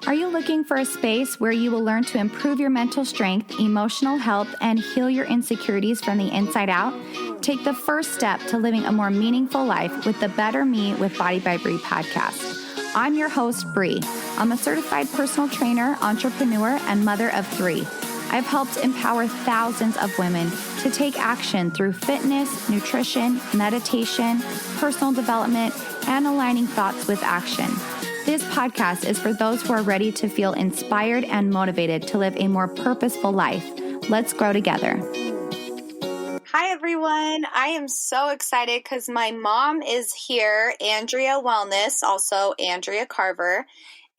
Are you looking for a space where you will learn to improve your mental strength, emotional health, and heal your insecurities from the inside out? Take the first step to living a more meaningful life with the Better Me with Body by Bree podcast. I'm your host, Bree. I'm a certified personal trainer, entrepreneur, and mother of 3. I've helped empower thousands of women to take action through fitness, nutrition, meditation, personal development, and aligning thoughts with action. This podcast is for those who are ready to feel inspired and motivated to live a more purposeful life. Let's grow together. Hi, everyone. I am so excited because my mom is here, Andrea Wellness, also Andrea Carver,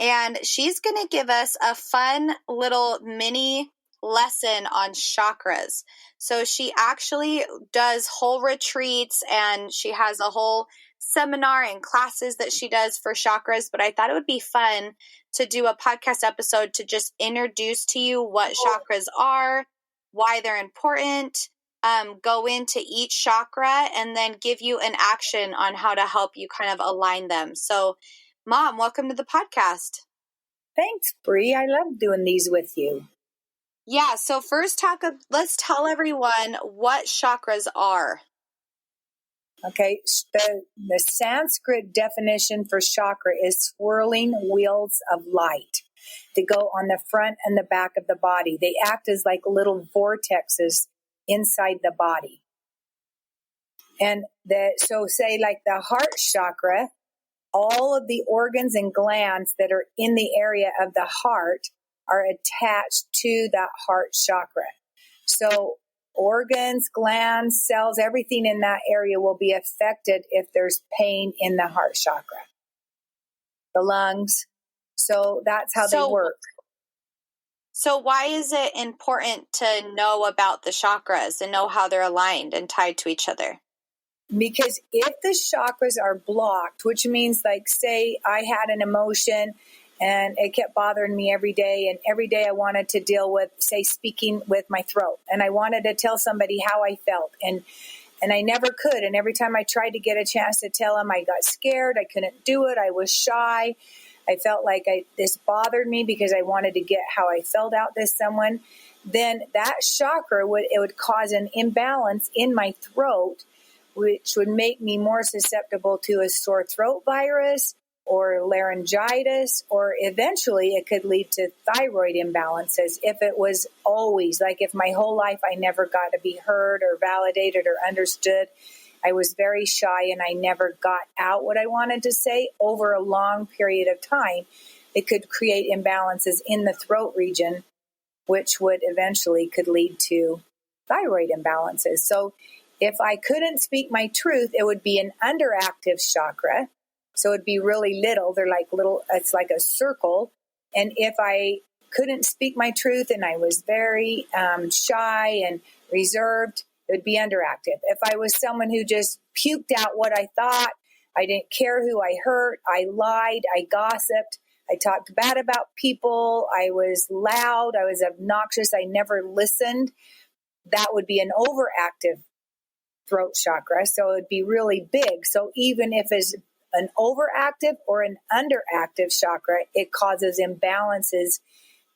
and she's going to give us a fun little mini lesson on chakras. So she actually does whole retreats and she has a whole seminar and classes that she does for chakras, but I thought it would be fun to do a podcast episode to just introduce to you what chakras are, why they're important, go into each chakra, and then give you an action on how to help you kind of align them. So, Mom, welcome to the podcast. Thanks, Bree. I love doing these with you. Yeah, so first let's tell everyone what chakras are. Okay, the Sanskrit definition for chakra is swirling wheels of light. They go on the front and the back of the body. They act as like little vortexes inside the body. And so say like the heart chakra, all of the organs and glands that are in the area of the heart are attached to that heart chakra. So organs, glands, cells, everything in that area will be affected if there's pain in the heart chakra. The lungs. So that's how they work. So why is it important to know about the chakras and know how they're aligned and tied to each other? Because if the chakras are blocked, which means like say I had an emotion and it kept bothering me every day. And every day I wanted to deal with, say, speaking with my throat. And I wanted to tell somebody how I felt. And I never could. And every time I tried to get a chance to tell them, I got scared. I couldn't do it. I was shy. I felt like this bothered me because I wanted to get how I felt out to someone. Then that chakra would cause an imbalance in my throat, which would make me more susceptible to a sore throat virus or laryngitis, or eventually it could lead to thyroid imbalances if it was always, like if my whole life I never got to be heard or validated or understood. I was very shy and I never got out what I wanted to say over a long period of time. It could create imbalances in the throat region, which would eventually could lead to thyroid imbalances. So if I couldn't speak my truth, it would be an underactive chakra. So it'd be really little. They're like little, it's like a circle. And if I couldn't speak my truth and I was very shy and reserved, it would be underactive. If I was someone who just puked out what I thought, I didn't care who I hurt, I lied, I gossiped, I talked bad about people, I was loud, I was obnoxious, I never listened, that would be an overactive throat chakra. So it would be really big. So even if it's an overactive or an underactive chakra, it causes imbalances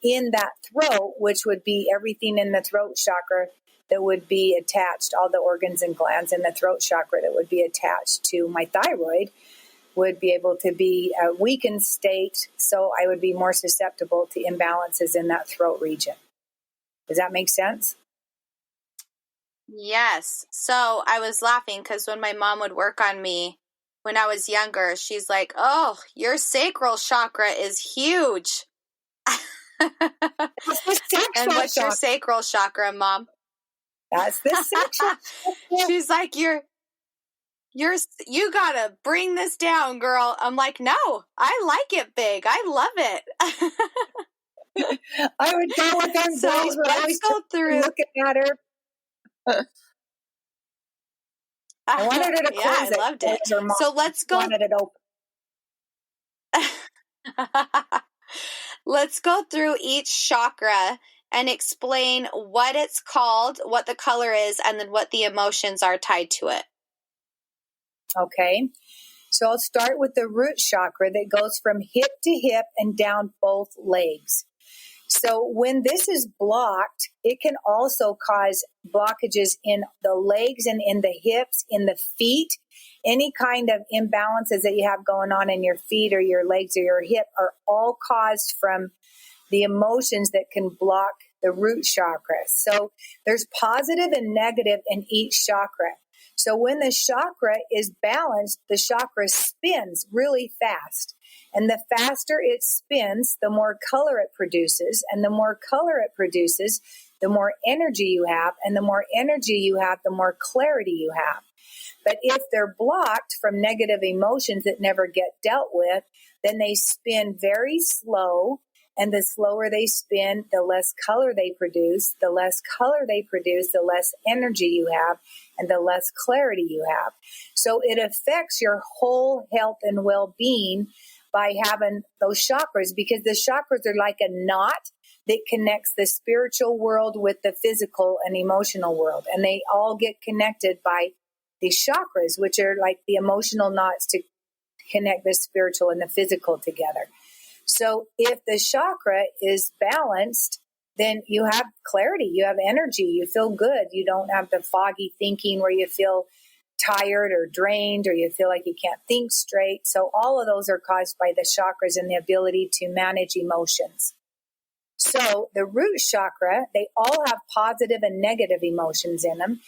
in that throat, which would be everything in the throat chakra that would be attached, all the organs and glands in the throat chakra that would be attached to my thyroid would be able to be a weakened state. So I would be more susceptible to imbalances in that throat region. Does that make sense? Yes. So I was laughing because when my mom would work on me when I was younger, she's like, "Oh, your sacral chakra is huge." And what's your sacral chakra, Mom? That's the sacral. She's like, you gotta bring this down, girl. I'm like, no, I like it big. I love it. I would go with them so days when I was go through looking at her. I wanted her to close I loved it. So let's go. Wanted it open. Let's go through each chakra and explain what it's called, what the color is, and then what the emotions are tied to it. Okay. So I'll start with the root chakra that goes from hip to hip and down both legs. So when this is blocked, it can also cause blockages in the legs and in the hips, in the feet. Any kind of imbalances that you have going on in your feet or your legs or your hip are all caused from the emotions that can block the root chakra. So there's positive and negative in each chakra. So when the chakra is balanced, the chakra spins really fast. And the faster it spins, the more color it produces. And the more color it produces, the more energy you have. And the more energy you have, the more clarity you have. But if they're blocked from negative emotions that never get dealt with, then they spin very slow. And the slower they spin, the less color they produce. The less color they produce, the less energy you have and the less clarity you have. So it affects your whole health and well-being by having those chakras, because the chakras are like a knot that connects the spiritual world with the physical and emotional world. And they all get connected by these chakras, which are like the emotional knots to connect the spiritual and the physical together. So if the chakra is balanced, then you have clarity, you have energy, you feel good. You don't have the foggy thinking where you feel tired or drained or you feel like you can't think straight. So all of those are caused by the chakras and the ability to manage emotions. So the root chakra, they all have positive and negative emotions in them.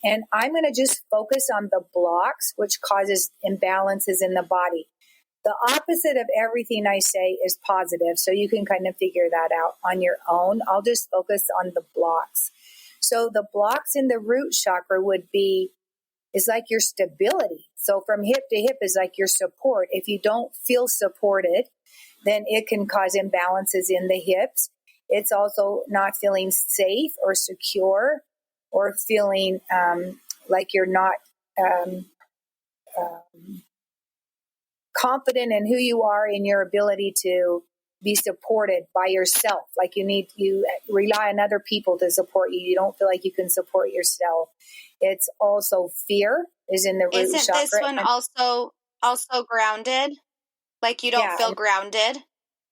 And I'm going to just focus on the blocks, which causes imbalances in the body. The opposite of everything I say is positive, so you can kind of figure that out on your own. I'll just focus on the blocks. So the blocks in the root chakra is like your stability. So from hip to hip is like your support. If you don't feel supported, then it can cause imbalances in the hips. It's also not feeling safe or secure or feeling like you're not confident in who you are, in your ability to be supported by yourself. Like you rely on other people to support you. You don't feel like you can support yourself. It's also fear is in the root chakra. Isn't this one also grounded? Like you don't feel grounded?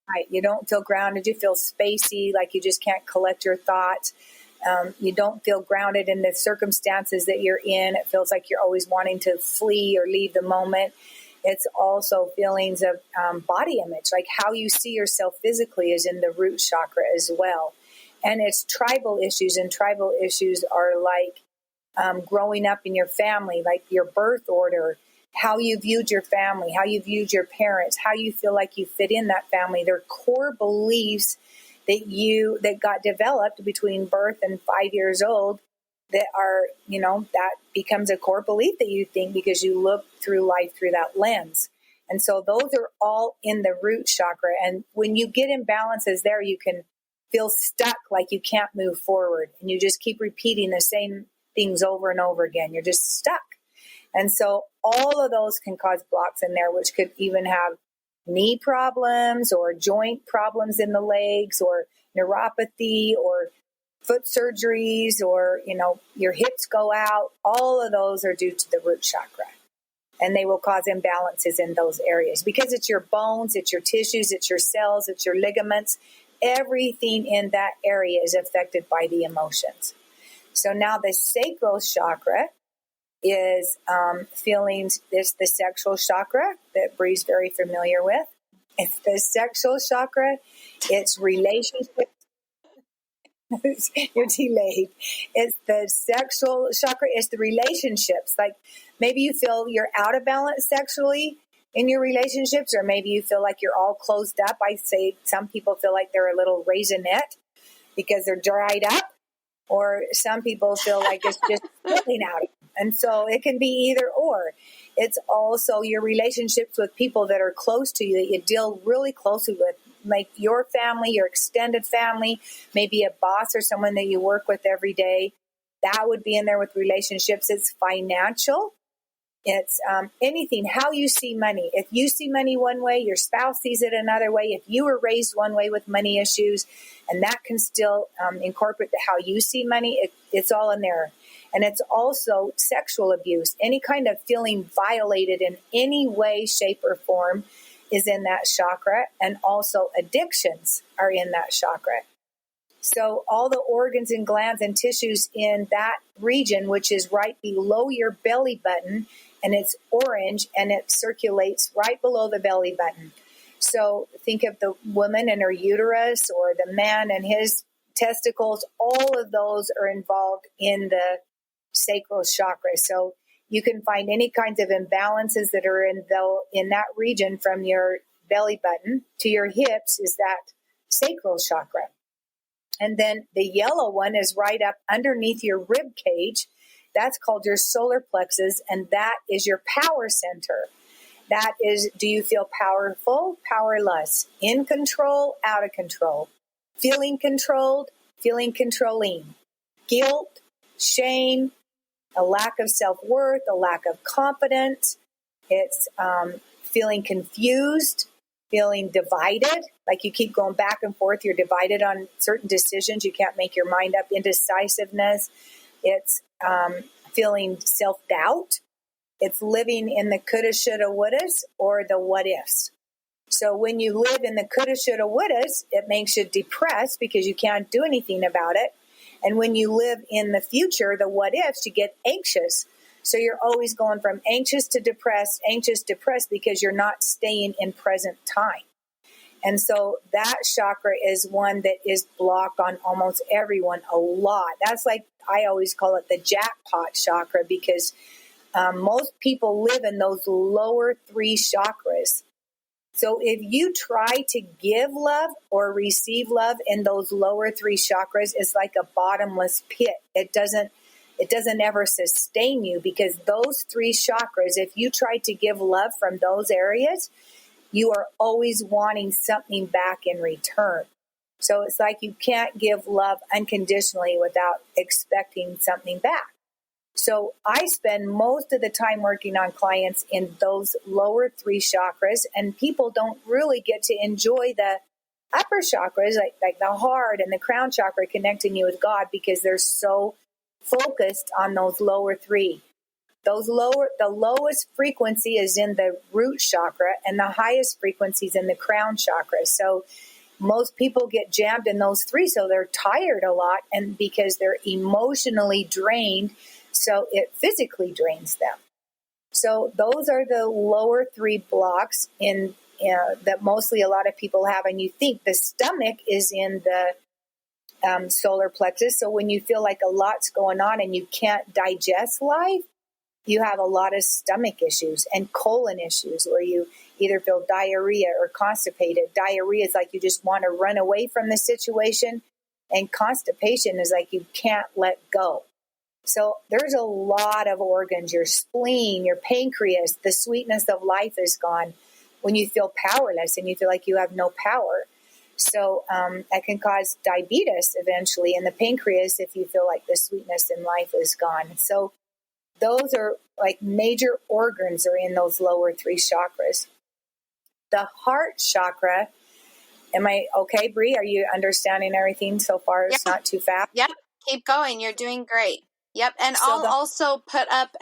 Right. You don't feel grounded. You feel spacey, like you just can't collect your thoughts. You don't feel grounded in the circumstances that you're in. It feels like you're always wanting to flee or leave the moment. It's also feelings of body image, like how you see yourself physically is in the root chakra as well. And it's tribal issues, and tribal issues are like growing up in your family, like your birth order, how you viewed your family, how you viewed your parents, how you feel like you fit in that family. They're core beliefs that got developed between birth and 5 years old that are, that becomes a core belief that you think because you look through life through that lens. And so those are all in the root chakra. And when you get imbalances there, you can feel stuck, like you can't move forward. And you just keep repeating the same things over and over again. You're just stuck. And so all of those can cause blocks in there, which could even have knee problems or joint problems in the legs or neuropathy or foot surgeries or, your hips go out. All of those are due to the root chakra. And they will cause imbalances in those areas because it's your bones, it's your tissues, it's your cells, it's your ligaments. Everything in that area is affected by the emotions. So now the sacral chakra is feelings. It's the sexual chakra that Bree's very familiar with. It's the sexual chakra. It's relationships. You're delayed. It's the sexual chakra. It's the relationships. Like maybe you feel you're out of balance sexually in your relationships, or maybe you feel like you're all closed up. I say some people feel like they're a little raisinette because they're dried up, or some people feel like it's just spilling out. And so it can be either or. It's also your relationships with people that are close to you that you deal really closely with, like your family, your extended family, maybe a boss or someone that you work with every day. That would be in there with relationships. It's financial. It's anything, how you see money. If you see money one way, your spouse sees it another way. If you were raised one way with money issues, and that can still incorporate how you see money, it's all in there. And it's also sexual abuse. Any kind of feeling violated in any way, shape, or form is in that chakra. And also addictions are in that chakra. So all the organs and glands and tissues in that region, which is right below your belly button, and it's orange and it circulates right below the belly button. So think of the woman and her uterus, or the man and his testicles. All of those are involved in the sacral chakra. So you can find any kinds of imbalances that are in that region, from your belly button to your hips, is that sacral chakra. And then the yellow one is right up underneath your rib cage. That's called your solar plexus, and that is your power center. That is, do you feel powerful, powerless, in control, out of control, feeling controlled, feeling controlling, guilt, shame, a lack of self-worth, a lack of confidence. It's feeling confused, feeling divided, like you keep going back and forth. You're divided on certain decisions. You can't make your mind up. Indecisiveness. It's feeling self-doubt. It's living in the coulda, shoulda, wouldas, or the what ifs. So when you live in the coulda, shoulda, wouldas, it makes you depressed because you can't do anything about it. And when you live in the future, the what ifs, you get anxious. So you're always going from anxious, depressed, because you're not staying in present time. And so that chakra is one that is blocked on almost everyone a lot. That's like, I always call it the jackpot chakra, because most people live in those lower three chakras. So if you try to give love or receive love in those lower three chakras, it's like a bottomless pit. It doesn't ever sustain you, because those three chakras, if you try to give love from those areas, you are always wanting something back in return. So it's like you can't give love unconditionally without expecting something back. So I spend most of the time working on clients in those lower three chakras, and people don't really get to enjoy the upper chakras, like the heart and the crown chakra, connecting you with God, because they're so focused on those lower three. The lowest frequency is in the root chakra, and the highest frequency is in the crown chakra. So most people get jammed in those three, so they're tired a lot, and because they're emotionally drained, so it physically drains them. So those are the lower three blocks in that mostly a lot of people have. And you think the stomach is in the solar plexus. So when you feel like a lot's going on and you can't digest life, you have a lot of stomach issues and colon issues, where you either feel diarrhea or constipated. Diarrhea is like you just want to run away from the situation, and constipation is like you can't let go. So there's a lot of organs, your spleen, your pancreas, the sweetness of life is gone when you feel powerless and you feel like you have no power. So that can cause diabetes eventually in the pancreas if you feel like the sweetness in life is gone. So those are like major organs are in those lower three chakras. The heart chakra, am I okay, Bree? Are you understanding everything so far? It's not too fast? Yep. Keep going. You're doing great. Yep. And so I'll also put up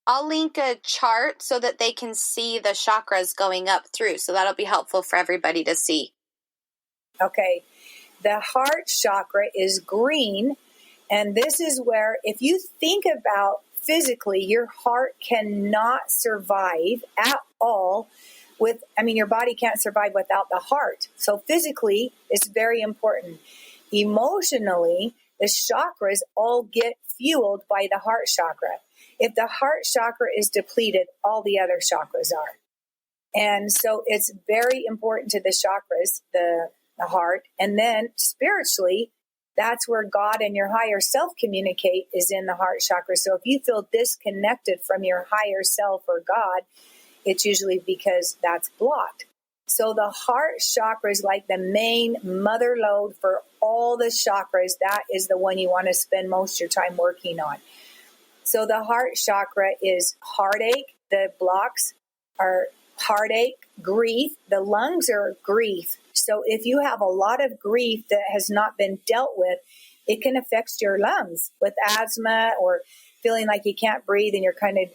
I'll link a chart so that they can see the chakras going up through. So that'll be helpful for everybody to see. Okay. The heart chakra is green. And this is where, if you think about physically, your heart cannot survive at all your body can't survive without the heart. So physically, it's very important. Emotionally, the chakras all get fueled by the heart chakra. If the heart chakra is depleted, all the other chakras are. And so it's very important to the chakras, the heart. And then spiritually, that's where God and your higher self communicate, is in the heart chakra. So if you feel disconnected from your higher self or God, it's usually because that's blocked. So the heart chakra is like the main mother lode for all the chakras. That is the one you want to spend most of your time working on. So the heart chakra is heartache. The blocks are heartache, grief. The lungs are grief. So if you have a lot of grief that has not been dealt with, it can affect your lungs with asthma or feeling like you can't breathe and you're kind of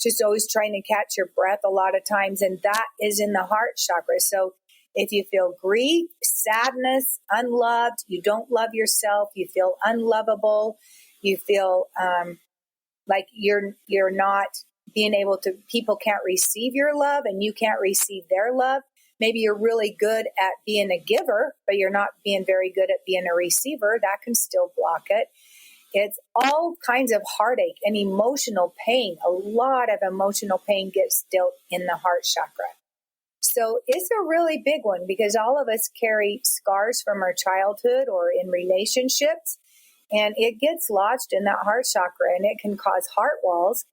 just always trying to catch your breath a lot of times. And that is in the heart chakra. So if you feel grief, sadness, unloved, you don't love yourself, you feel unlovable, you feel like you're not being able to, people can't receive your love and you can't receive their love. Maybe you're really good at being a giver, but you're not being very good at being a receiver. That can still block it. It's all kinds of heartache and emotional pain. A lot of emotional pain gets still in the heart chakra. So it's a really big one because all of us carry scars from our childhood or in relationships, and it gets lodged in that heart chakra, and it can cause heart walls,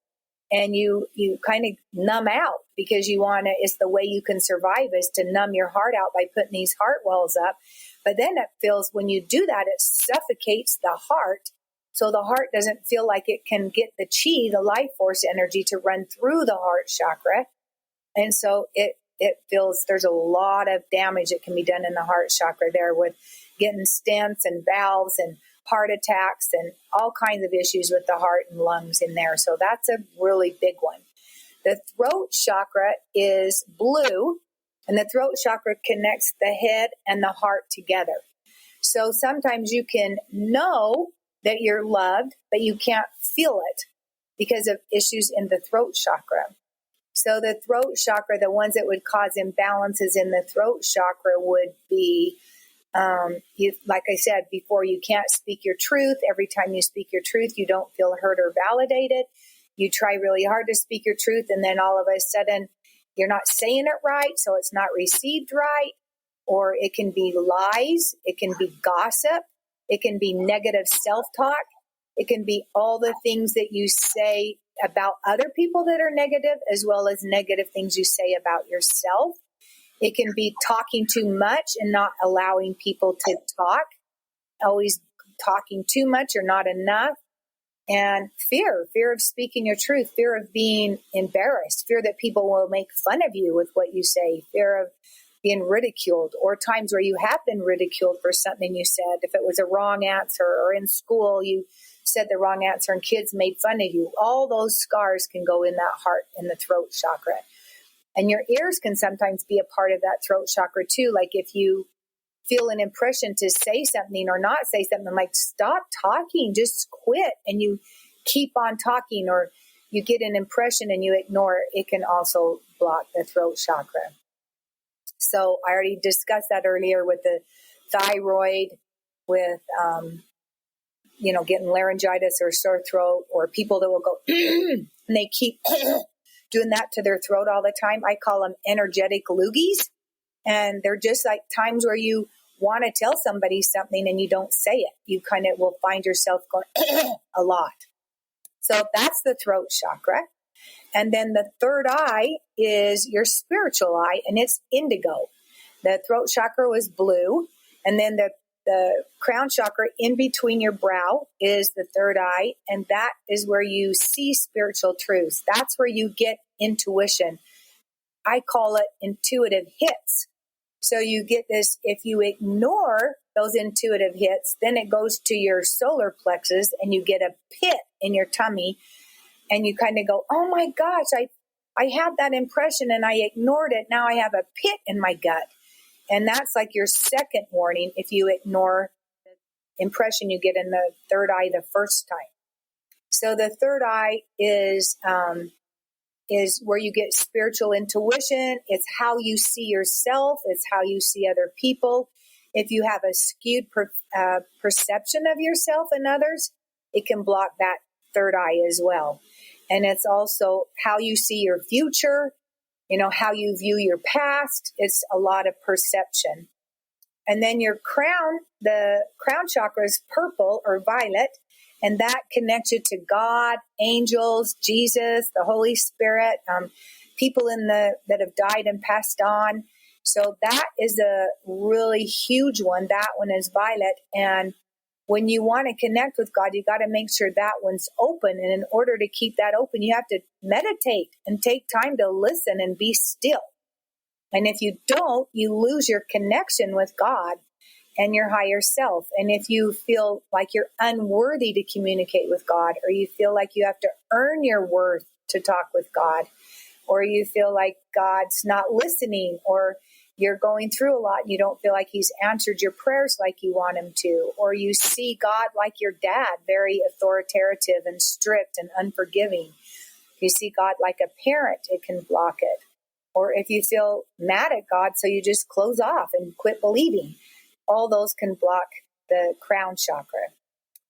and you kind of numb out because you want to, it's the way you can survive is to numb your heart out by putting these heart walls up. But then it feels, when you do that, it suffocates the heart. So the heart doesn't feel like it can get the chi, the life force energy to run through the heart chakra. And so it feels there's a lot of damage that can be done in the heart chakra there with getting stents and valves and heart attacks and all kinds of issues with the heart and lungs in there. So that's a really big one. The throat chakra is blue, and the throat chakra connects the head and the heart together. So sometimes you can know that you're loved, but you can't feel it because of issues in the throat chakra. So the throat chakra, the ones that would cause imbalances in the throat chakra would be, like I said before, you can't speak your truth. Every time you speak your truth, you don't feel heard or validated. You try really hard to speak your truth, and then all of a sudden you're not saying it right, so it's not received right. Or it can be lies. It can be gossip. It can be negative self-talk. It can be all the things that you say about other people that are negative, as well as negative things you say about yourself. It can be talking too much and not allowing people to talk, always talking too much or not enough. And fear of speaking your truth, fear of being embarrassed, fear that people will make fun of you with what you say, fear of being ridiculed, or times where you have been ridiculed for something you said. If it was a wrong answer, or in school you said the wrong answer and kids made fun of you, all those scars can go in that heart, in the throat chakra. And your ears can sometimes be a part of that throat chakra too. Like if you feel an impression to say something or not say something, like stop talking, just quit, and you keep on talking, or you get an impression and you ignore it, it can also block the throat chakra. So I already discussed that earlier with the thyroid, with, getting laryngitis or sore throat, or people that will go and they keep doing that to their throat all the time. I call them energetic loogies. And they're just like times where you want to tell somebody something and you don't say it. You kind of will find yourself going a lot. So that's the throat chakra. And then the third eye is your spiritual eye, and it's indigo. The throat chakra was blue. And then the crown chakra in between your brow is the third eye. And that is where you see spiritual truths. That's where you get intuition. I call it intuitive hits. So you get this, if you ignore those intuitive hits, then it goes to your solar plexus and you get a pit in your tummy. And you kind of go, oh my gosh, I had that impression and I ignored it. Now I have a pit in my gut. And that's like your second warning if you ignore the impression you get in the third eye the first time. So the third eye is where you get spiritual intuition. It's how you see yourself. It's how you see other people. If you have a skewed perception of yourself and others, it can block that third eye as well. And it's also how you see your future, how you view your past. It's a lot of perception. And then your crown, the crown chakra is purple or violet, and that connects you to God, angels, Jesus, the Holy Spirit, people that have died and passed on. So that is a really huge one. That one is violet. And when you want to connect with God, you got to make sure that one's open. And in order to keep that open, you have to meditate and take time to listen and be still. And if you don't, you lose your connection with God. and your higher self. And if you feel like you're unworthy to communicate with God, or you feel like you have to earn your worth to talk with God, or you feel like God's not listening, or you're going through a lot and you don't feel like he's answered your prayers like you want him to, or you see God like your dad, very authoritative and strict and unforgiving. If you see God like a parent, it can block it. Or if you feel mad at God, so you just close off and quit believing, all those can block the crown chakra.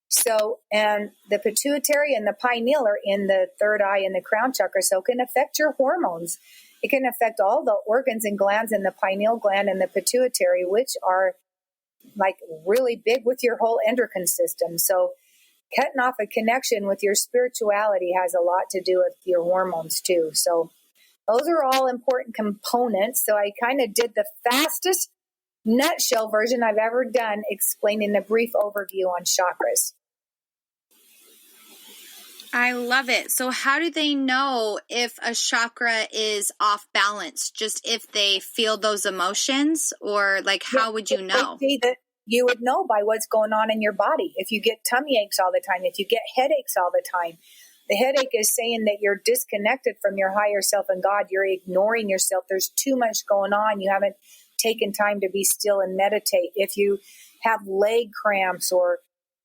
So, and the pituitary and the pineal are in the third eye and the crown chakra, so it can affect your hormones. It can affect all the organs and glands in the pineal gland and the pituitary, which are like really big with your whole endocrine system. So cutting off a connection with your spirituality has a lot to do with your hormones too. So those are all important components. So I kind of did the fastest nutshell version I've ever done, explaining the brief overview on chakras. I love it. So how do they know if a chakra is off balance? Just if they feel those emotions, or like how would you know? You would know by what's going on in your body. If you get tummy aches all the time, if you get headaches all the time, the headache is saying that you're disconnected from your higher self and God. You're ignoring yourself. There's too much going on. You haven't taken time to be still and meditate. If you have leg cramps or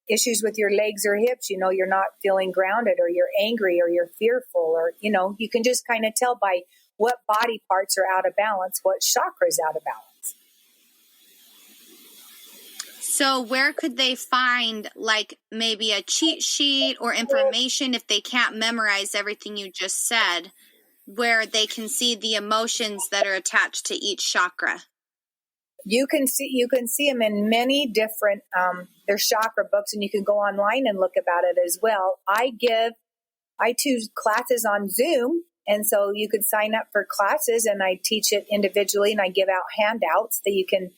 issues with your legs or hips, you're not feeling grounded, or you're angry, or you're fearful, or, you can just kind of tell by what body parts are out of balance, what chakra is out of balance. So where could they find like maybe a cheat sheet or information if they can't memorize everything you just said, where they can see the emotions that are attached to each chakra? You can see them in many different, there's chakra books, and you can go online and look about it as well. I choose classes on Zoom, and so you could sign up for classes, and I teach it individually, and I give out handouts that you can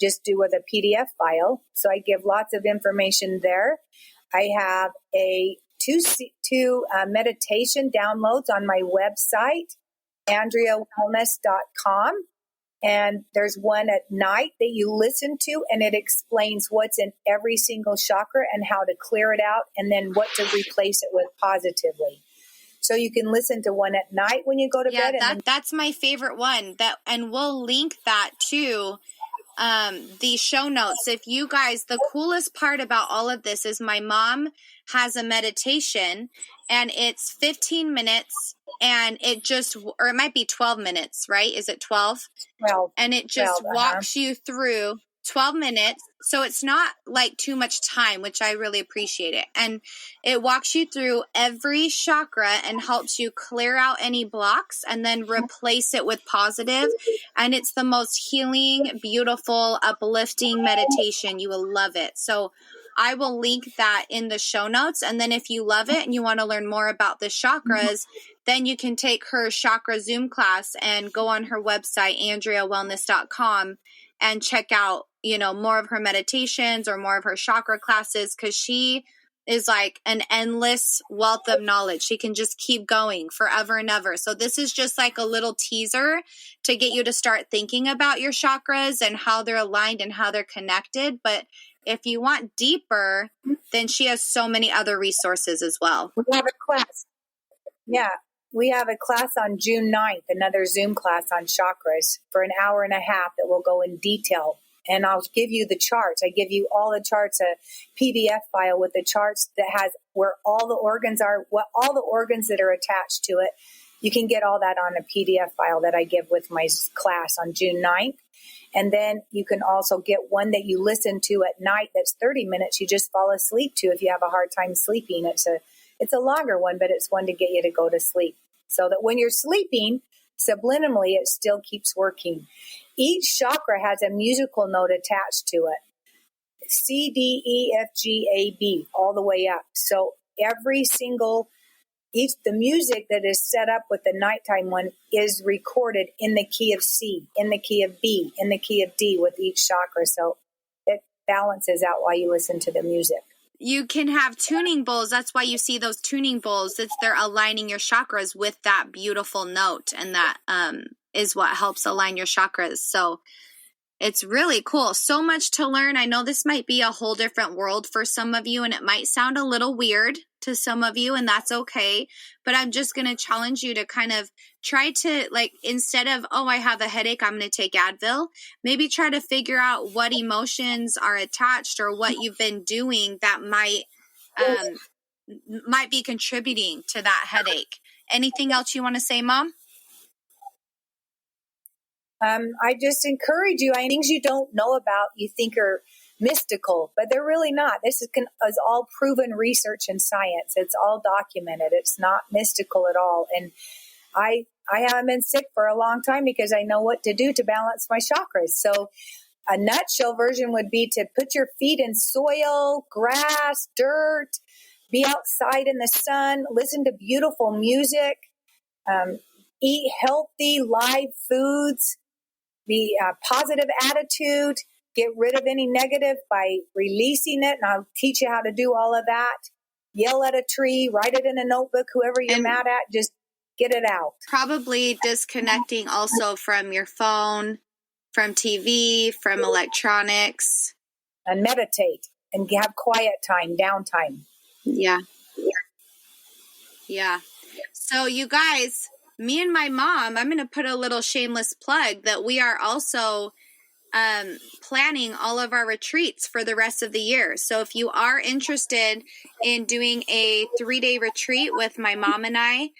just do with a PDF file. So I give lots of information there. I have two meditation downloads on my website, AndreaWellness.com. And there's one at night that you listen to, and it explains what's in every single chakra and how to clear it out, and then what to replace it with positively. So you can listen to one at night when you go to bed. Yeah, that's my favorite one. And we'll link that to the show notes. If you guys, the coolest part about all of this is my mom has a meditation, and it's 15 minutes, and or it might be 12 minutes, right? Is it 12? 12. And it just walks you through 12 minutes. So it's not like too much time, which I really appreciate it. And it walks you through every chakra and helps you clear out any blocks and then replace it with positive. And it's the most healing, beautiful, uplifting meditation. You will love it. So I will link that in the show notes. And then if you love it and you want to learn more about the chakras, then you can take her chakra Zoom class and go on her website, AndreaWellness.com, and check out, more of her meditations or more of her chakra classes, because she is like an endless wealth of knowledge. She can just keep going forever and ever. So this is just like a little teaser to get you to start thinking about your chakras and how they're aligned and how they're connected. But if you want deeper, then she has so many other resources as well. We have a class. Yeah. We have a class on June 9th, another Zoom class on chakras for an hour and a half that will go in detail. And I'll give you the charts. I give you all the charts, a PDF file with the charts that has where all the organs are, what all the organs that are attached to it. You can get all that on a PDF file that I give with my class on June 9th. And then you can also get one that you listen to at night that's 30 minutes. You just fall asleep to if you have a hard time sleeping. It's a longer one, but it's one to get you to go to sleep. So that when you're sleeping, subliminally, it still keeps working. Each chakra has a musical note attached to it. C, D, E, F, G, A, B, all the way up. So the music that is set up with the nighttime one is recorded in the key of C, in the key of B, in the key of D with each chakra. So it balances out while you listen to the music. You can have tuning bowls. That's why you see those tuning bowls. They're aligning your chakras with that beautiful note. And that is what helps align your chakras. So It's really cool. So much to learn. I know this might be a whole different world for some of you, and it might sound a little weird to some of you, and that's okay. But I'm just going to challenge you to kind of try to, like, instead of, oh, I have a headache, I'm going to take Advil, maybe try to figure out what emotions are attached or what you've been doing that might be contributing to that headache. Anything else you want to say, Mom? I just encourage you. Things you don't know about, you think are mystical, but they're really not. This is all proven research and science. It's all documented. It's not mystical at all. And I haven't been sick for a long time because I know what to do to balance my chakras. So a nutshell version would be to put your feet in soil, grass, dirt, be outside in the sun, listen to beautiful music, eat healthy, live foods, be a positive attitude, get rid of any negative by releasing it. And I'll teach you how to do all of that. Yell at a tree, write it in a notebook, whoever you're mad at, just get it out. Probably disconnecting also from your phone, from TV, from electronics. And meditate and have quiet time, downtime. Yeah. So you guys, me and my mom, I'm going to put a little shameless plug that we are also planning all of our retreats for the rest of the year. So if you are interested in doing a 3-day retreat with my mom and I,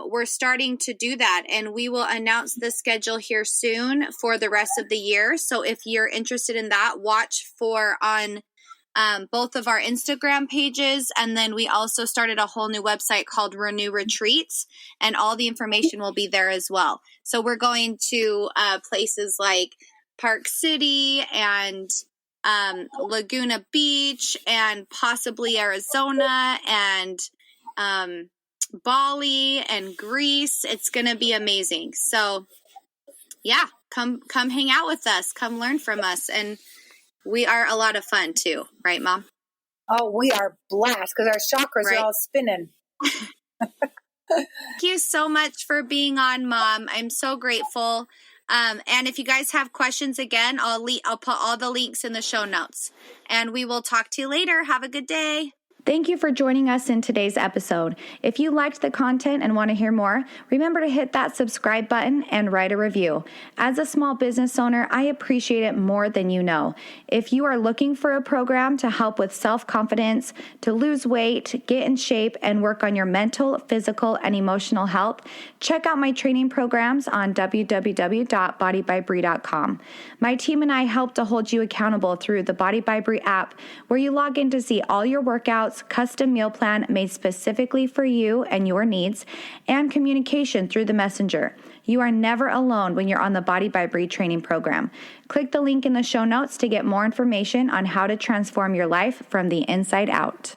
we're starting to do that, and we will announce the schedule here soon for the rest of the year. So if you're interested in that, watch for on both of our Instagram pages. And then we also started a whole new website called Renew Retreats, and all the information will be there as well. So we're going to places like Park City and Laguna Beach and possibly Arizona and Bali and Greece. It's going to be amazing. So yeah, come hang out with us. Come learn from us. And we are a lot of fun too. Right, Mom? Oh, we are blessed because our chakras are all spinning. Thank you so much for being on, Mom. I'm so grateful. And if you guys have questions again, I'll put all the links in the show notes. And we will talk to you later. Have a good day. Thank you for joining us in today's episode. If you liked the content and want to hear more, remember to hit that subscribe button and write a review. As a small business owner, I appreciate it more than you know. If you are looking for a program to help with self-confidence, to lose weight, get in shape, and work on your mental, physical, and emotional health, check out my training programs on www.bodybybree.com. My team and I help to hold you accountable through the Body by Bree app, where you log in to see all your workouts, custom meal plan made specifically for you and your needs, and communication through the messenger. You are never alone when you're on the Body by Bree training program. Click the link in the show notes to get more information on how to transform your life from the inside out.